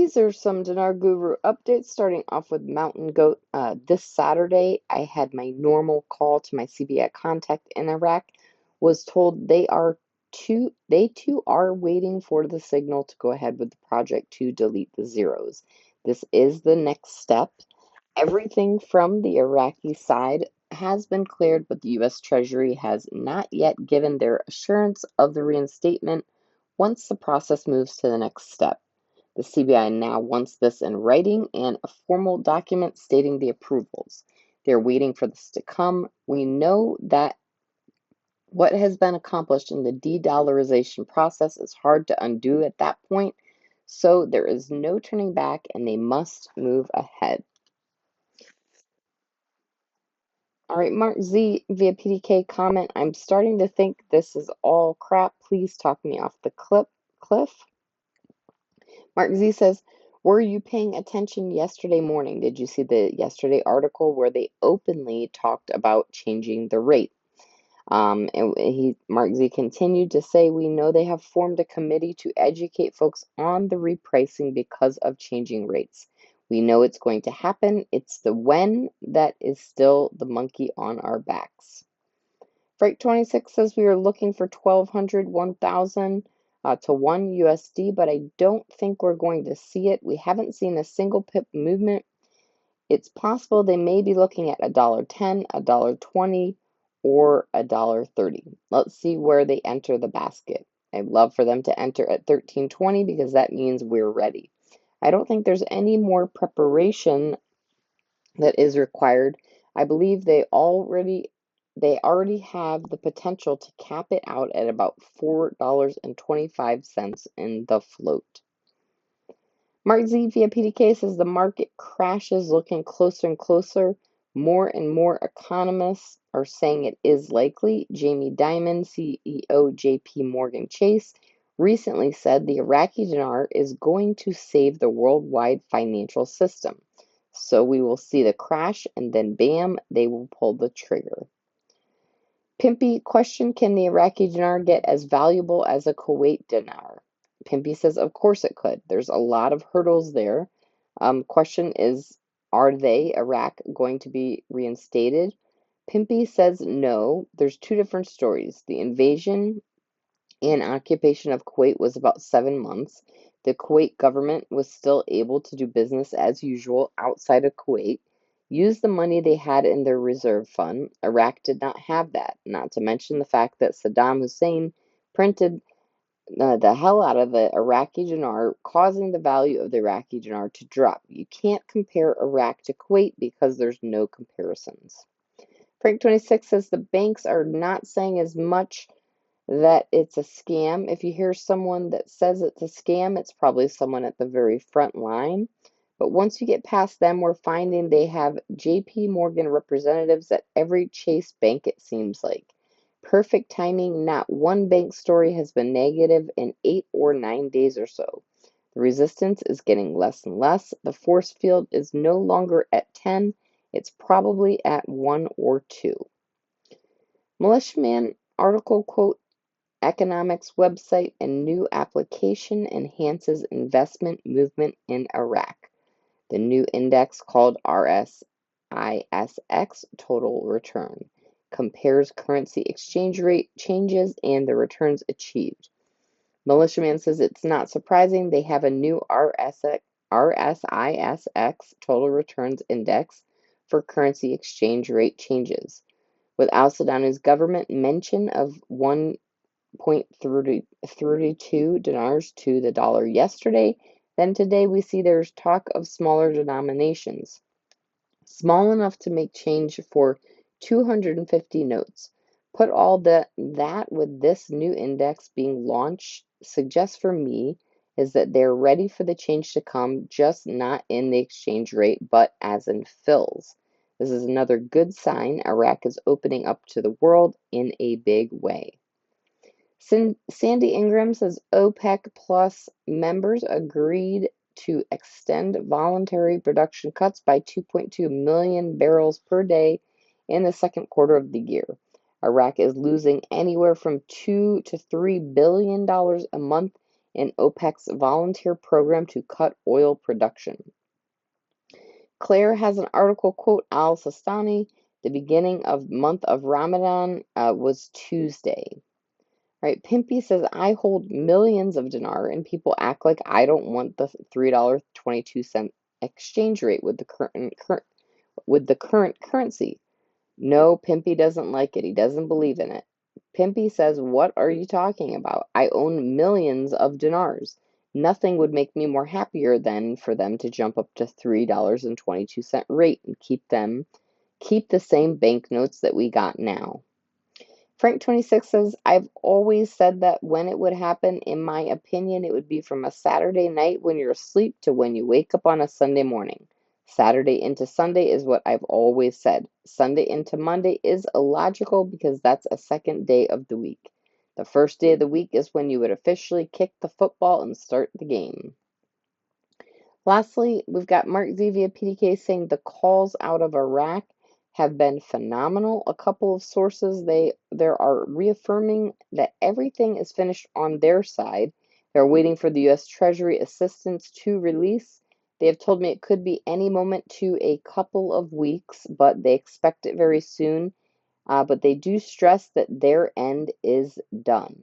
These are some Dinar Guru updates, starting off with Mountain Goat. This Saturday, I had my normal call to my CBI contact in Iraq, was told they too are waiting for the signal to go ahead with the project to delete the zeros. This is the next step. Everything from the Iraqi side has been cleared, but the U.S. Treasury has not yet given their assurance of the reinstatement once the process moves to the next step. The CBI now wants this in writing and a formal document stating the approvals. They're waiting for this to come. We know that what has been accomplished in the de-dollarization process is hard to undo at that point, so there is no turning back and they must move ahead. All right, Mark Z via PDK comment, I'm starting to think this is all crap. Please talk me off the cliff. Mark Z says, were you paying attention yesterday morning? Did you see the yesterday article where they openly talked about changing the rate? And Mark Z continued to say, we know they have formed a committee to educate folks on the repricing because of changing rates. We know it's going to happen. It's the when that is still the monkey on our backs. Frank26 says we are looking for 1,200, 1,000 to 1 USD, but I don't think we're going to see it. We haven't seen a single pip movement. It's possible they may be looking at $1.10, $1.20, or $1.30. Let's see where they enter the basket. I'd love for them to enter at $13.20 because that means we're ready. I don't think there's any more preparation that is required. I believe they already have the potential to cap it out at about $4.25 in the float. Mark Z via PDK says the market crashes looking closer and closer. More and more economists are saying it is likely. Jamie Dimon, CEO JP Morgan Chase, recently said the Iraqi dinar is going to save the worldwide financial system. So we will see the crash and then bam, they will pull the trigger. Pimpy question, can the Iraqi dinar get as valuable as a Kuwait dinar? Pimpy says, of course it could. There's a lot of hurdles there. Question is, are Iraq, going to be reinstated? Pimpy says no. There's two different stories. The invasion and occupation of Kuwait was about 7 months. The Kuwait government was still able to do business as usual outside of Kuwait, use the money they had in their reserve fund. Iraq did not have that, not to mention the fact that Saddam Hussein printed the hell out of the Iraqi dinar, causing the value of the Iraqi dinar to drop. You can't compare Iraq to Kuwait because there's no comparisons. Frank26 says the banks are not saying as much that it's a scam. If you hear someone that says it's a scam, it's probably someone at the very front line. But once you get past them, we're finding they have JP Morgan representatives at every Chase bank, it seems like. Perfect timing. Not one bank story has been negative in 8 or 9 days or so. The resistance is getting less and less. The force field is no longer at 10. It's probably at 1 or 2. Militiaman article quote, economics website and new application enhances investment movement in Iraq. The new index called RSISX total return compares currency exchange rate changes and the returns achieved. Militiaman says it's not surprising they have a new RSISX total returns index for currency exchange rate changes. With Al Sudani's government mention of 1.32 dinars to the dollar yesterday, then today we see there's talk of smaller denominations, small enough to make change for 250 notes. Put all that with this new index being launched suggests for me is that they're ready for the change to come, just not in the exchange rate, but as in fills. This is another good sign Iraq is opening up to the world in a big way. Sandy Ingram says OPEC Plus members agreed to extend voluntary production cuts by 2.2 million barrels per day in the second quarter of the year. Iraq is losing anywhere from $2 to $3 billion a month in OPEC's volunteer program to cut oil production. Claire has an article, quote, Al Sistani, the beginning of month of Ramadan was Tuesday. Right, Pimpy says, I hold millions of dinar and people act like I don't want the $3.22 exchange rate with the current currency. No, Pimpy doesn't like it. He doesn't believe in it. Pimpy says, what are you talking about? I own millions of dinars. Nothing would make me more happier than for them to jump up to $3.22 rate and keep the same banknotes that we got now. Frank26 says, I've always said that when it would happen, in my opinion, it would be from a Saturday night when you're asleep to when you wake up on a Sunday morning. Saturday into Sunday is what I've always said. Sunday into Monday is illogical because that's a second day of the week. The first day of the week is when you would officially kick the football and start the game. Lastly, we've got Mark Z via PDK saying the calls out of Iraq have been phenomenal. A couple of sources there are reaffirming that everything is finished on their side. They're waiting for the U.S. Treasury assistance to release. They have told me it could be any moment to a couple of weeks, but they expect it very soon. But they do stress that their end is done.